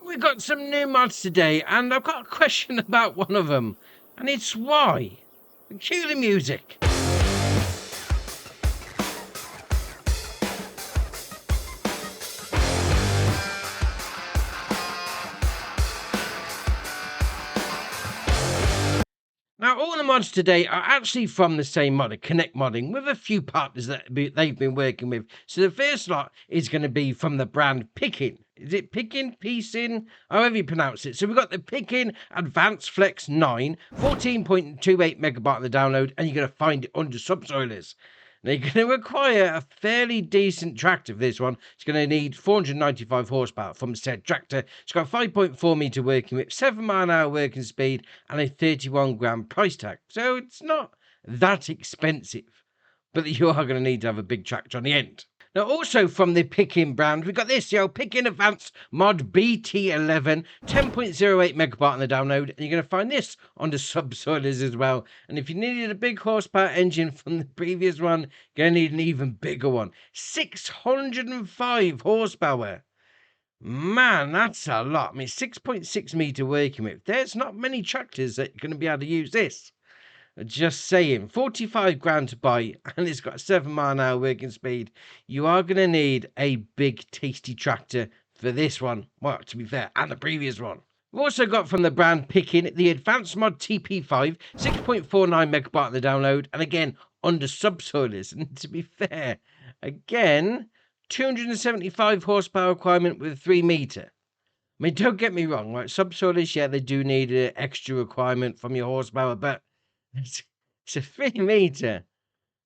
We've got some new mods today, and I've got a question about one of them, and it's why. Cue the music. Now, all the mods today are actually from the same modder, Connect Modding, with a few partners that they've been working with. So the first lot is going to be from the brand Piccin. Is it Piccin? Piccin? However you pronounce it. So we've got the Piccin Advanced Flex 9, 14.28 megabyte on the download, and you're going to find it under subsoilers. Now, you're going to require a fairly decent tractor for this one. It's going to need 495 horsepower from said tractor. It's got 5.4 meter working width, 7 mile an hour working speed, and a 31 grand price tag. So it's not that expensive, but you are going to need to have a big tractor on the end. Now, also from the Piccin brand, we've got this, Piccin Advanced Mod BT 11, 10.08 megabyte on the download, and you're going to find this on the subsoilers as well. And if you needed a big horsepower engine from the previous one, you're going to need an even bigger one. 605 horsepower. Man, that's a lot. I mean, 6.6 meter working width. There's not many tractors that are going to be able to use this. Just saying, 45 grand to buy, and it's got 7 mile an hour working speed. You are going to need a big, tasty tractor for this one. Well, to be fair, and the previous one. We've also got from the brand Piccin the Advanced Mod TP5, 6.49 megabyte on the download, and again, under subsoilers. And to be fair, again, 275 horsepower requirement with 3 meter. I mean, don't get me wrong, right? Subsoilers, yeah, they do need an extra requirement from your horsepower, but it's a 3 meter.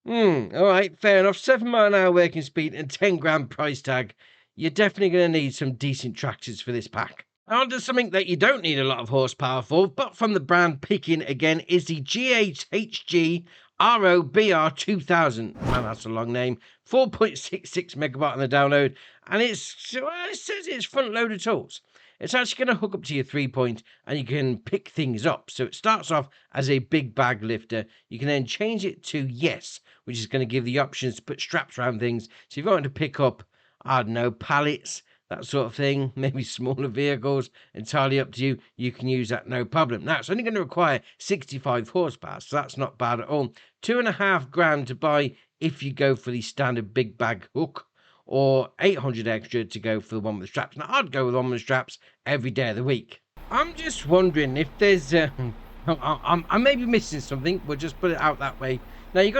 All right, fair enough. 7 mile an hour working speed and 10 grand price tag. You're definitely going to need some decent tractors for this pack. On to something that you don't need a lot of horsepower for, but from the brand Piccin again, is the GAHG RO BR 2000. Man, that's a long name. 4.66 megabyte on the download, and it says it's front loader tools. It's actually going to hook up to your 3-point, and you can pick things up. So it starts off as a big bag lifter. You can then change it to yes, which is going to give the options to put straps around things. So if you want to pick up, I don't know, pallets, that sort of thing, maybe smaller vehicles, entirely up to you. You can use that, no problem. Now, it's only going to require 65 horsepower, so that's not bad at all. 2.5 grand to buy if you go for the standard big bag hook, or 800 extra to go for the one with straps. Now, I'd go with the one with straps every day of the week. I'm just wondering if there's I may be missing something. We'll just put it out that way. Now, you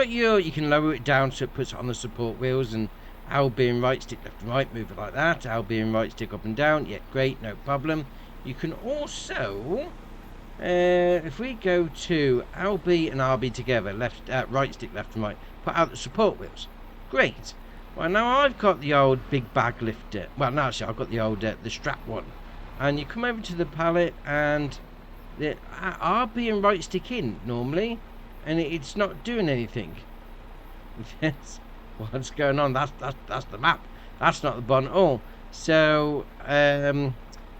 can lower it down so it puts it on the support wheels, and L being right, stick left and right, move it like that. L being right, stick up and down. Yeah, great, no problem. You can also, if we go to LB and RB together, right stick left and right, put out the support wheels. Great. Well, now I've got the old big bag lifter. Well, no, actually, I've got the old the strap one. And you come over to the pallet, and the RB and right stick in normally, and it's not doing anything. Yes. What's going on? That's the map. That's not the button at all. So,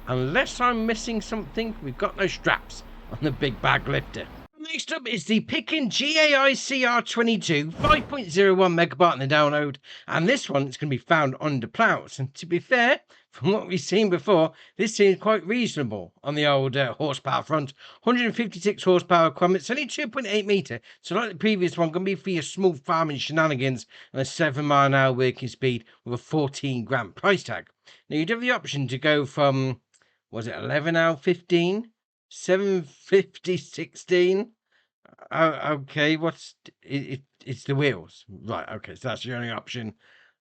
unless I'm missing something, we've got no straps on the big bag lifter. Next up is the Piccin GAICR 22, 5.01 megabyte on the download, and this one is going to be found under plows. And to be fair, from what we've seen before, this seems quite reasonable on the old horsepower front. 156 horsepower requirement. It's only 2.8 meter, so like the previous one, going to be for your small farming shenanigans, and a 7 mile an hour working speed with a 14 grand price tag. Now, you'd have the option to go from, was it 11 hour 15? 750 16. Okay, it's the wheels, right? Okay, so that's your only option.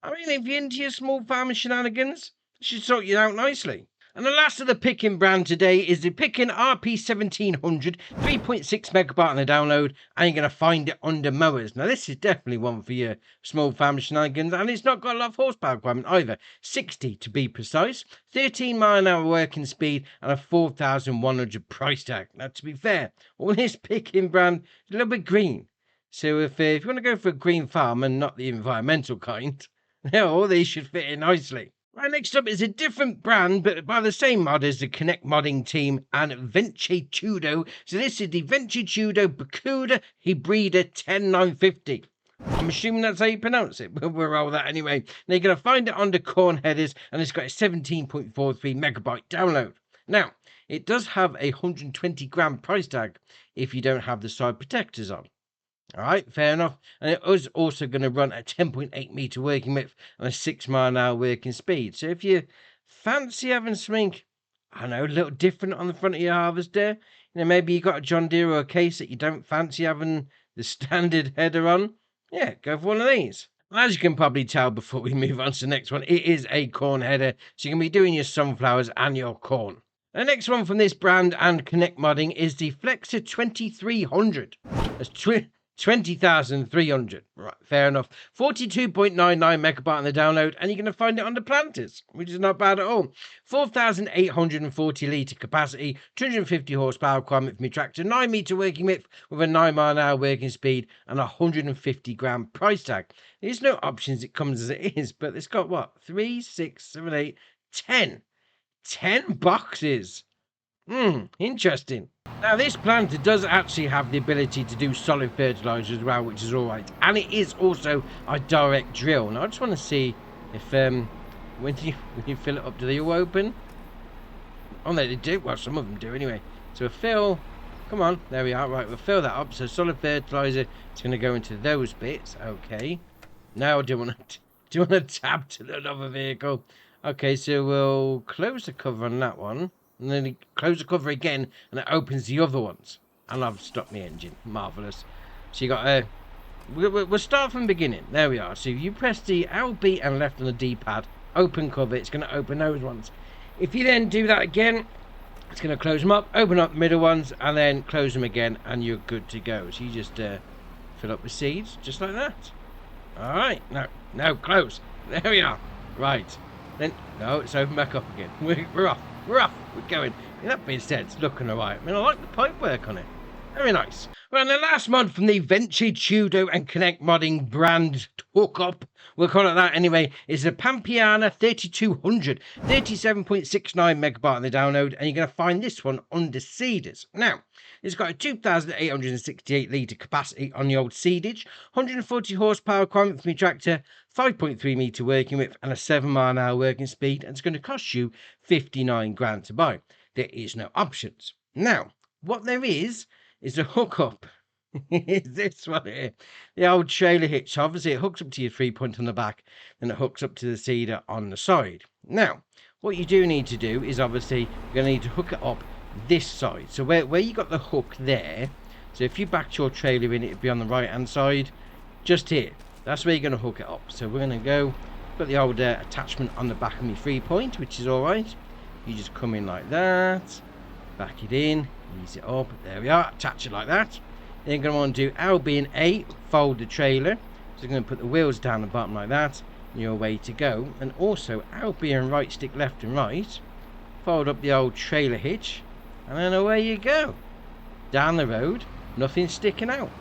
I mean, if you're into your small farming shenanigans, it should sort you out nicely. And the last of the Piccin brand today is the Piccin RP 1700, 3.6 megabyte on the download, and you're going to find it under mowers. Now, this is definitely one for your small family shenanigans, and it's not got a lot of horsepower requirement either. 60 to be precise, 13 mile an hour working speed, and a 4,100 price tag. Now, to be fair, all this Piccin brand is a little bit green. So if you want to go for a green farm and not the environmental kind, all these should fit in nicely. Right, next up is a different brand, but by the same mod as the Connect Modding team and Vence Tudo. So this is the Vence Tudo Bocuda Hibrida 10950. I'm assuming that's how you pronounce it, but we'll roll that anyway. Now you're going to find it under corn headers, and it's got a 17.43 megabyte download. Now, it does have a 120 gram price tag if you don't have the side protectors on. All right, fair enough. And it is also going to run at 10.8 meter working width and a 6 mile an hour working speed. So if you fancy having something, I don't know, a little different on the front of your harvester, maybe you got a John Deere or a Case that you don't fancy having the standard header on, yeah, go for one of these. As you can probably tell before we move on to the next one, it is a corn header, so you can be doing your sunflowers and your corn. The next one from this brand and Connect Modding is the Flexxa 2300. That's 20,300. Right, fair enough. 42.99 megabyte on the download, and you're going to find it on the planters, which is not bad at all. 4,840 litre capacity, 250 horsepower requirement for my tractor, 9 metre working width with a 9 mile an hour working speed, and a 150 gram price tag. There's no options, it comes as it is, but it's got what? 3, 6, 7, 8, 10. 10 boxes. Interesting. Now, this planter does actually have the ability to do solid fertilizer as well, which is all right. And it is also a direct drill. Now, I just want to see if when you fill it up, do they all open? Oh, no, they do. Well, some of them do anyway. So fill. Come on, there we are. Right, we'll fill that up. So solid fertilizer is going to go into those bits. Okay. Now, do you want to tab to another vehicle? Okay, so we'll close the cover on that one. And then close the cover again, and it opens the other ones. And I've stopped my engine. Marvellous. So you got we'll start from the beginning. There we are. So if you press the LB and left on the D-pad, open cover, it's going to open those ones. If you then do that again, it's going to close them up, open up the middle ones, and then close them again, and you're good to go. So you just fill up with seeds, just like that. Alright, no, close. There we are. Right. Then, no, it's open back up again. We're off. We're going. That being said, it's looking alright. I mean, I like the pipe work on it. Very nice. Well, and the last mod from the Vence Tudo and Connect Modding brand hookup, we'll call it that anyway, is the Pampeana 3200, 37.69 megabyte on the download, and you're going to find this one under seeders. Now, it's got a 2,868 litre capacity on the old seedage, 140 horsepower requirement for my tractor, 5.3 metre working width, and a 7 mile an hour working speed, and it's going to cost you 59 grand to buy. There is no options. Now, what there is a hookup. Is this one here. The old trailer hitch. Obviously, it hooks up to your 3-point on the back, then it hooks up to the seeder on the side. Now, what you do need to do is obviously you're going to need to hook it up this side. So where you got the hook there, so if you backed your trailer in, it'd be on the right hand side, just here. That's where you're going to hook it up. So we're going to go, got the old attachment on the back of my 3-point, which is all right. You just come in like that, back it in, ease it up, there we are, attach it like that. Then you're going to want to do LB and A, fold the trailer, so you're going to put the wheels down the bottom like that, and you're way to go. And also LB and right stick left and right, fold up the old trailer hitch, and then away you go. Down the road, nothing sticking out.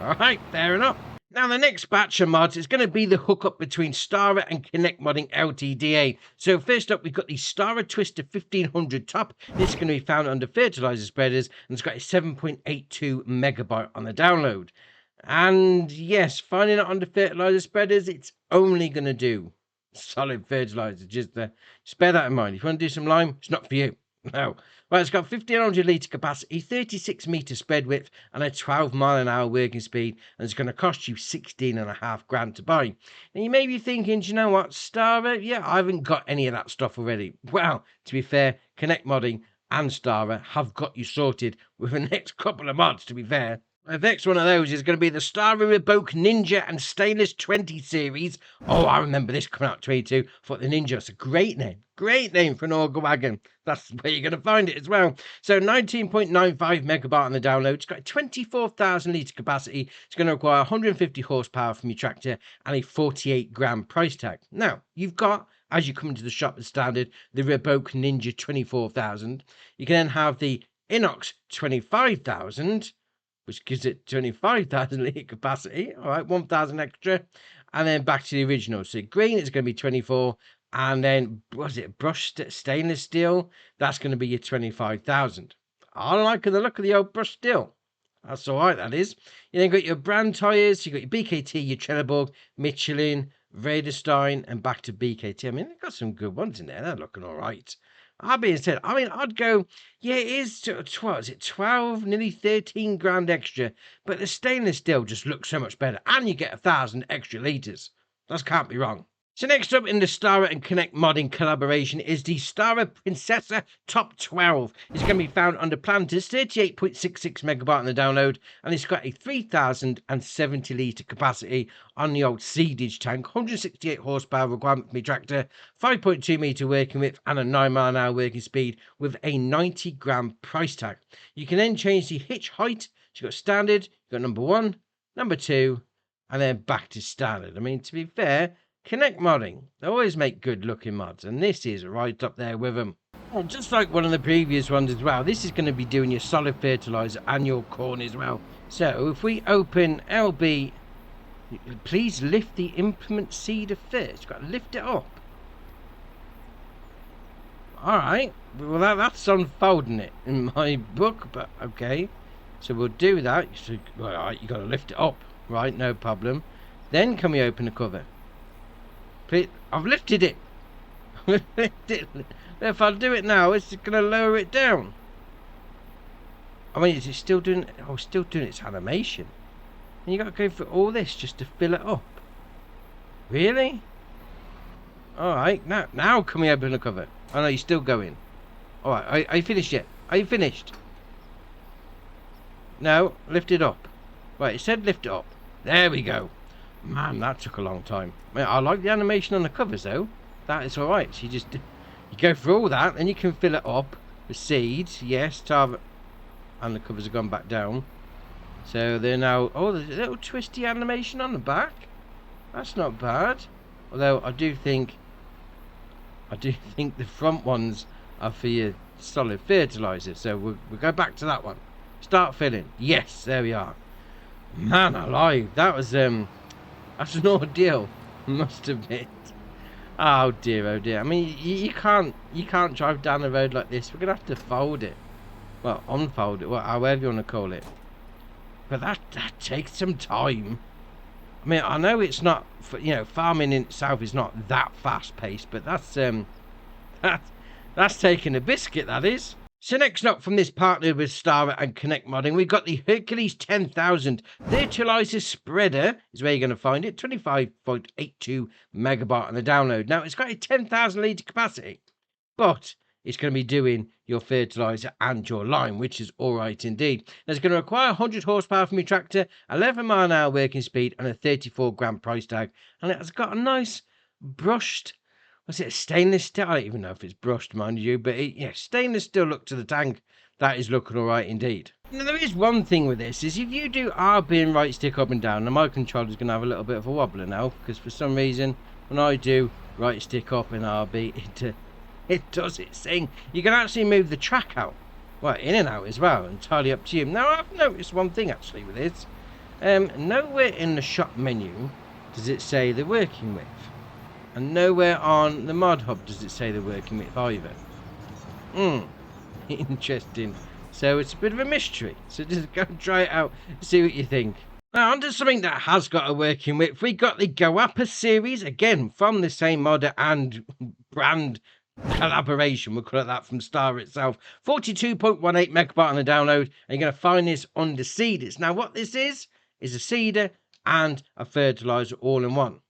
Alright, fair enough. Now, the next batch of mods is going to be the hookup between Stara and Connect Modding LTDA. So first up, we've got the Stara Twister 1500 top. This is going to be found under fertilizer spreaders, and it's got a 7.82 megabyte on the download. And yes, finding it under fertilizer spreaders, it's only going to do solid fertilizer. Just bear that in mind. If you want to do some lime, it's not for you. No. Right, it's got 1500 litre capacity, 36 metre spread width, and a 12 mile an hour working speed, and it's going to cost you 16.5 grand to buy. And you may be thinking, do you know what, Stara? Yeah, I haven't got any of that stuff already. Well, to be fair, Connect Modding and Stara have got you sorted with the next couple of mods, to be fair. The next one of those is going to be the Stara Reboke Ninja and Stainless 20 series. Oh, I remember this coming out 22. For the Ninja, it's a great name. Great name for an auger wagon. That's where you're going to find it as well. So 19.95 megabyte on the download. It's got a 24,000 litre capacity. It's going to require 150 horsepower from your tractor and a 48 gram price tag. Now, you've got, as you come into the shop as standard, the Reboke Ninja 24,000. You can then have the Inox 25,000, which gives it 25,000 litre capacity. All right, 1,000 extra. And then back to the original. So green is going to be 24. And then, was it brushed stainless steel? That's going to be your 25,000. I like the look of the old brushed steel. That's all right, that is. You then got your brand tyres. You got your BKT, your Trelleborg, Michelin, Raderstein, and back to BKT. I mean, they've got some good ones in there. They're looking all right. That being said, I mean, I'd go, yeah, it is, what is it, 12, nearly 13 grand extra, but the stainless steel just looks so much better, and you get 1,000 extra litres. That can't be wrong. So next up in the Stara and Connect modding collaboration is the Stara Princesa Top 12. It's going to be found under Planters, 38.66 megabyte on the download, and it's got a 3,070 litre capacity on the old seedage tank, 168 horsepower requirement for my tractor, 5.2 metre working width, and a 9 mile an hour working speed with a 90 gram price tag. You can then change the hitch height. So you've got standard, you've got number 1, number 2, and then back to standard. I mean, to be fair, Connect modding, they always make good looking mods, and this is right up there with them. Oh, just like one of the previous ones as well, this is going to be doing your solid fertilizer and your corn as well. So if we open LB, please lift the implement seeder first. You've got to lift it up. Alright, well that's unfolding it in my book, but okay. So we'll do that. So, alright, you got to lift it up. Right, no problem. Then can we open the cover? Please, I've lifted it. If I do it now, it's going to lower it down. I mean, is it still doing? Oh, still doing its animation. And you got to go through all this just to fill it up. Really? All right. Now can we open the cover? Oh no, you're still going. All right. Are you finished yet? Are you finished? No, lift it up. Right, it said lift it up. There we go. Man, that took a long time. I like the animation on the covers though. That is alright. So you go through all that and you can fill it up with seeds. Yes, and the covers have gone back down. So they're now, oh, there's a little twisty animation on the back. That's not bad. Although I do think the front ones are for your solid fertilizer. So we'll go back to that one. Start filling. Yes, there we are. Man alive, that was that's an ordeal, must admit. Oh dear, oh dear. I mean, you can't drive down the road like this. We're gonna have to fold it. Well, unfold it, however you want to call it. But that takes some time. I mean, I know it's not, farming in itself is not that fast paced, but that's taking a biscuit, that is. So next up from this partner with Stara and Connect modding, we've got the Hercules 10,000 Virtualizer Spreader, is where you're going to find it, 25.82 megabyte on the download. Now, it's got a 10,000 litre capacity, but it's going to be doing your fertilizer and your lime, which is all right indeed. Now, it's going to require 100 horsepower from your tractor, 11 mile an hour working speed, and a 34 gram price tag. And it has got a nice brushed, was it a stainless steel? I don't even know if it's brushed, mind you, but stainless steel look to the tank. That is looking all right indeed. Now, there is one thing with this, is if you do RB and right stick up and down, now my controller's going to have a little bit of a wobbler now, because for some reason, when I do right stick up and RB, it does its thing. You can actually move the track out, well, in and out as well, entirely up to you. Now, I've noticed one thing actually with this. Nowhere in the shop menu does it say the working width. And nowhere on the mod hub does it say the working width either. Interesting. So it's a bit of a mystery. So just go and try it out, see what you think. Now onto something that has got a working width. We got the Guapa series, again from the same modder and brand collaboration, we'll call it that, from Stara itself. 42.18 megabyte on the download, and you're going to find this under seeders. Now what this is a seeder and a fertilizer all in one.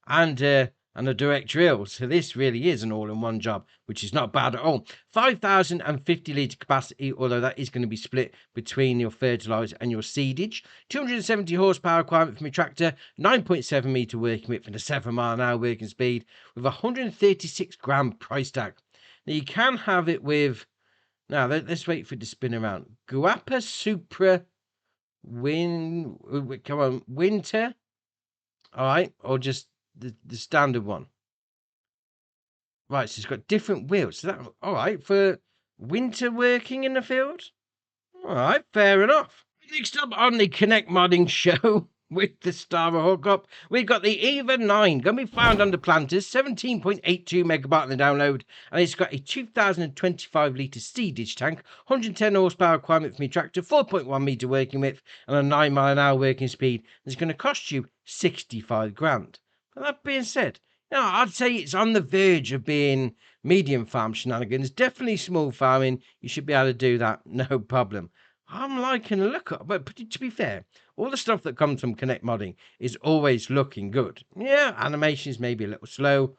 And a direct drill. So this really is an all-in-one job, which is not bad at all. 5,050 litre capacity, although that is going to be split between your fertiliser and your seedage. 270 horsepower requirement from your tractor, 9.7 metre working width and a 7 mile an hour working speed with a 136 gram price tag. Now you can have it with, now let's wait for it to spin around. Guapa Supra Winter. All right, or just the standard one. Right, so it's got different wheels. So that, all right, for winter working in the field. All right, fair enough. Next up on the Connect modding show with the Stara hookup, we've got the Eva 9, going to be found under Planters, 17.82 megabyte on the download, and it's got a 2025 litre seedage tank, 110 horsepower requirement from your tractor, 4.1 metre working width, and a 9 mile an hour working speed. It's going to cost you 65 grand. But that being said, No, I'd say it's on the verge of being medium farm shenanigans. Definitely small farming. You should be able to do that, no problem. I'm liking the look of, but to be fair, all the stuff that comes from Connect modding is always looking good. Yeah, animations may be a little slow,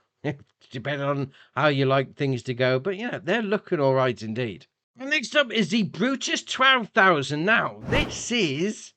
depending on how you like things to go, but you know, they're looking all right indeed. And next up is the Brutus 12,000. Now, this is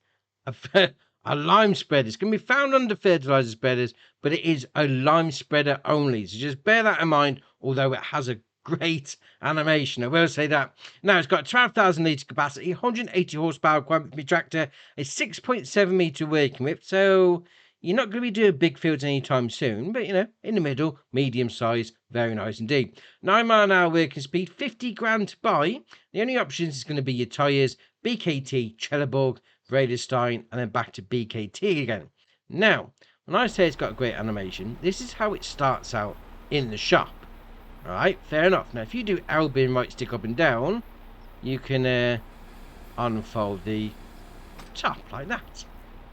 a lime spreader. It's going to be found under fertilizer spreaders, but it is a lime spreader only. So just bear that in mind, although it has a great animation. I will say that. Now, it's got 12,000 litre capacity, 180 horsepower equivalent for tractor, a 6.7 metre working width. So you're not going to be doing big fields anytime soon, but you know, in the middle, medium size, very nice indeed. 9 mile an hour working speed, 50 grand to buy. The only options is going to be your tyres, BKT, Trelleborg, Vredestein, and then back to BKT again. Now, when I say it's got a great animation, this is how it starts out in the shop. Alright, fair enough. Now, if you do LB and right stick up and down, you can unfold the top like that.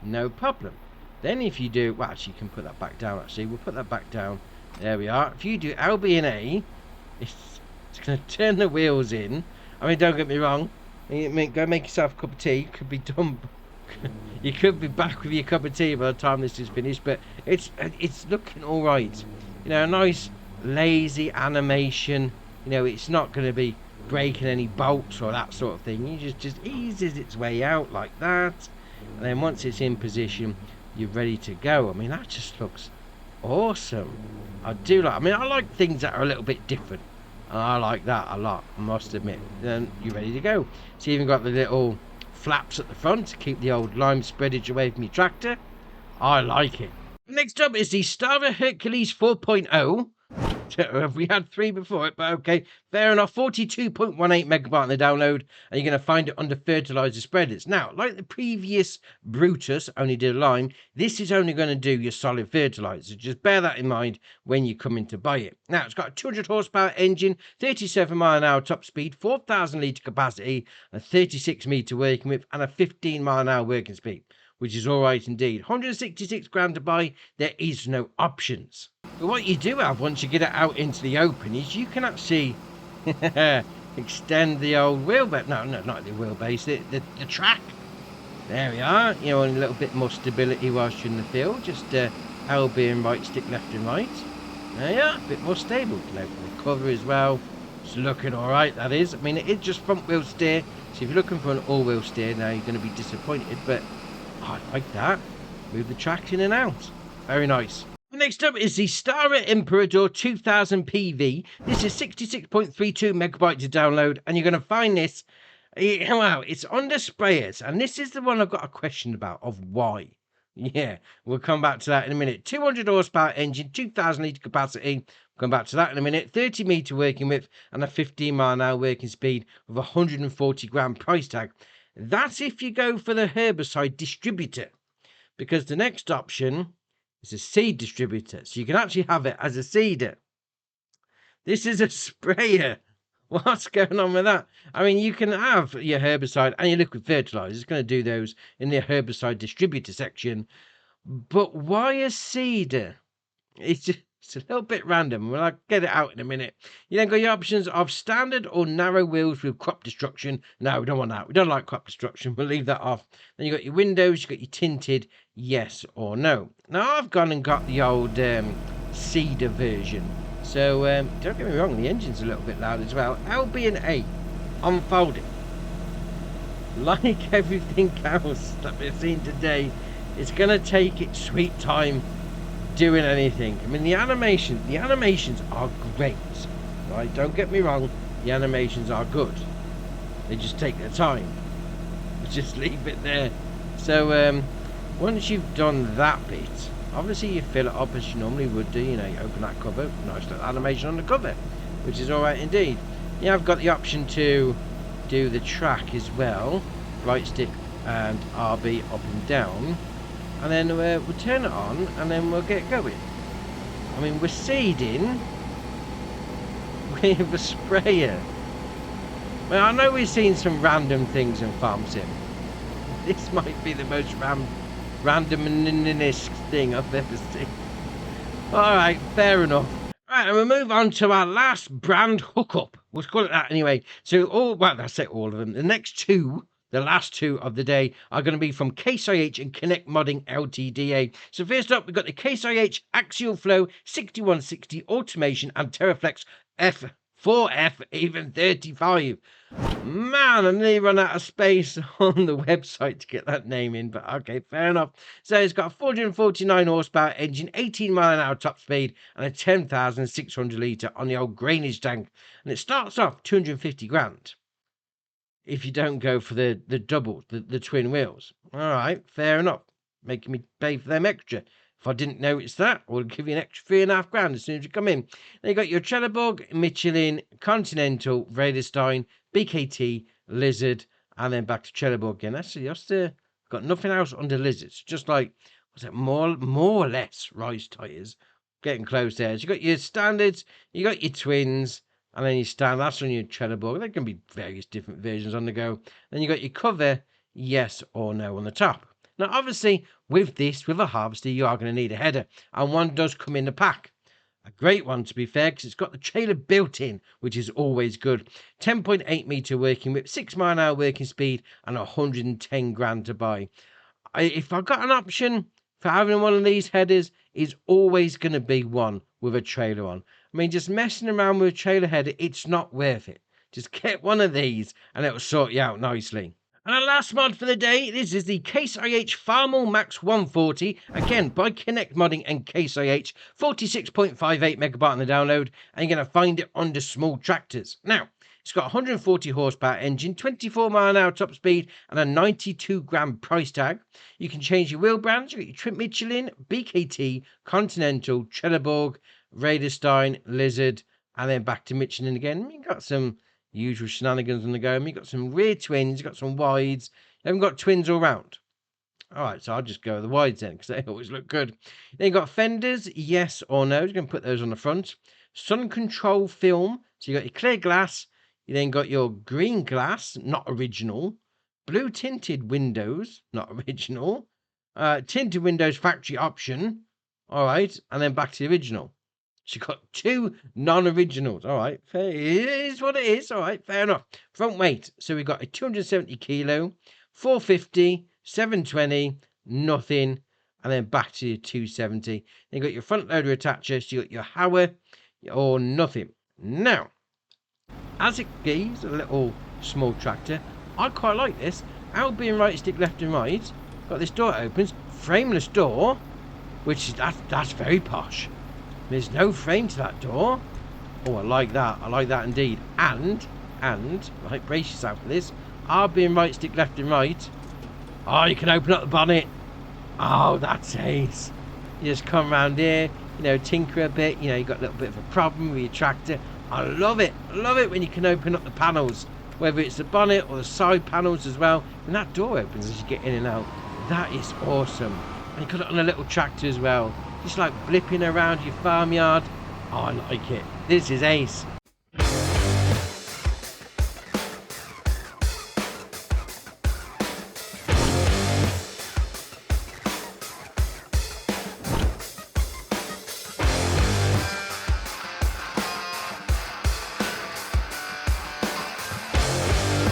No problem. Then if you do, well, actually, you can put that back down, actually. We'll put that back down. There we are. If you do LB and A, it's going to turn the wheels in. I mean, don't get me wrong. Go make yourself a cup of tea. Could be done. You could be back with your cup of tea by the time this is finished. But it's looking all right. You know, a nice lazy animation. You know, it's not going to be breaking any bolts or that sort of thing. You just eases its way out like that. And then once it's in position, you're ready to go. I mean, that just looks awesome. I like things that are a little bit different. And I like that a lot, I must admit. Then you're ready to go. So you even got the little flaps at the front to keep the old lime spreadage away from your tractor. I like it. Next up is the Stara Hercules 4.0. We had 3 before it, but okay, fair enough. 42.18 megabyte on the download, and you're going to find it under fertilizer spreaders. Now, like the previous Brutus only did a lime, this is only going to do your solid fertilizer. Just bear that in mind when you come in to buy it. Now, it's got a 200 horsepower engine, 37 mile an hour top speed, 4,000 litre capacity, a 36 metre working width, and a 15 mile an hour working speed, which is all right indeed. 166 grand to buy. There is no options. But what you do have once you get it out into the open is you can actually extend the old wheelbase. No, not the wheelbase, the track. There we are. You know, a little bit more stability whilst you're in the field. Just LB and right stick left and right. There you are, a bit more stable. Local cover as well. It's looking all right, that is. I mean, it is just front wheel steer. So if you're looking for an all-wheel steer, now you're going to be disappointed. But I like that. Move the track in and out. Very nice. Next up is the Stara Imperador 2000 PV. This is 66.32 megabytes to download, and you're going to find this. Wow, it's under sprayers, and this is the one I've got a question about of why. Yeah, we'll come back to that in a minute. 200 horsepower engine, 2,000 litre capacity. We'll come back to that in a minute. 30 metre working width, and a 15 mile an hour working speed with 140 grand price tag. That's if you go for the herbicide distributor, because the next option is a seed distributor, so you can actually have it as a seeder. This is a sprayer. What's going on with that? I mean, you can have your herbicide and your liquid fertilizer. It's going to do those in the herbicide distributor section. But why a seeder? It's a little bit random. Well, I'll get it out in a minute. You then got your options of standard or narrow wheels with crop destruction. No, we don't want that. We don't like crop destruction. We'll leave that off. Then you got your windows. You got your tinted, yes or no. Now, I've gone and got the old cedar version. So, don't get me wrong, the engine's a little bit loud as well. LB and A, unfolding. Like everything else that we've seen today, it's going to take its sweet time doing anything. I mean, the animations are great, right? Don't get me wrong, the animations are good. They just take their time. Just leave it there. So, once you've done that bit, obviously you fill it up as you normally would do. You know, you open that cover, nice little animation on the cover, which is all right indeed. Yeah, I've got the option to do the track as well, right stick and RB up and down, and then we'll turn it on and then we'll get going. I mean, we're seeding with a sprayer. Well, I know we've seen some random things in Farm Sim. This might be the most randomness thing I've ever seen. Alright, fair enough. Right, and we'll move on to our last brand hookup. We'll call it that anyway. So, that's it, all of them. The next two, the last two of the day, are going to be from Case IH and Connect Modding Ltda. So first up, we've got the Case IH Axial Flow 6160 Automation and Terraflex F4F even 35. Man, I nearly run out of space on the website to get that name in, but okay, fair enough. So it's got a 449 horsepower engine, 18 mile an hour top speed, and a 10,600 litre on the old grainage tank. And it starts off 250 grand. If you don't go for the double, the twin wheels. All right, fair enough. Making me pay for them extra. If I didn't notice that, I would give you an extra 3.5 grand as soon as you come in. Then you got your Trelleborg, Michelin, Continental, Vredestein, BKT, Lizard, and then back to Trelleborg again. Actually, I've still got nothing else under Lizards. Just like, was it more or less Rise tyres? Getting close there. So you got your standards, you got your twins, and then your stand. That's on your Trelleborg. There can be various different versions on the go. Then you got your cover, yes or no on the top. Now, obviously, with a harvester, you are going to need a header, and one does come in the pack. A great one, to be fair, because it's got the trailer built in, which is always good. 10.8 metre working width, 6 mile an hour working speed, and 110 grand to buy. If I got an option for having one of these headers, it's always going to be one with a trailer on. I mean, just messing around with a trailer header, it's not worth it. Just get one of these, and it'll sort you out nicely. And our last mod for the day, this is the Case IH Farmall Max 140, again by Connect Modding and Case IH, 46.58 megabyte on the download, and you're going to find it under small tractors. Now, it's got a 140 horsepower engine, 24 mile an hour top speed, and a 92 gram price tag. You can change your wheel brands. You got your Trip Michelin, BKT, Continental, Trelleborg, Vredestein, Lizard, and then back to Michelin again. You got some usual shenanigans on the go. You've got some rear twins, you've got some wides. You haven't got twins all round. All right, so I'll just go with the wides then, because they always look good. Then you've got fenders, yes or no. You're going to put those on the front. Sun control film. So you've got your clear glass. You then got your green glass, not original. Blue tinted windows, not original. Tinted windows, factory option. All right, and then back to the original. She got two non-originals. All right, fair. It is what it is. All right, fair enough. Front weight. So we got a 270 kilo, 450, 720, nothing, and then back to your 270. Then you got your front loader attacher. So you got your Hauer or nothing. Now, as it gives a little small tractor, I quite like this. Out being right stick left and right. Got this door opens, frameless door, which is that's very posh. There's no frame to that door. Oh, I like that. I like that indeed. And, right, brace yourself for this. R being right stick left and right. Oh, you can open up the bonnet. Oh, that's ace. You just come around here, tinker a bit. You've got a little bit of a problem with your tractor. I love it. I love it when you can open up the panels, whether it's the bonnet or the side panels as well. And that door opens as you get in and out. That is awesome. And you got it on a little tractor as well. Just like blipping around your farmyard. Oh, I like it. This is ace.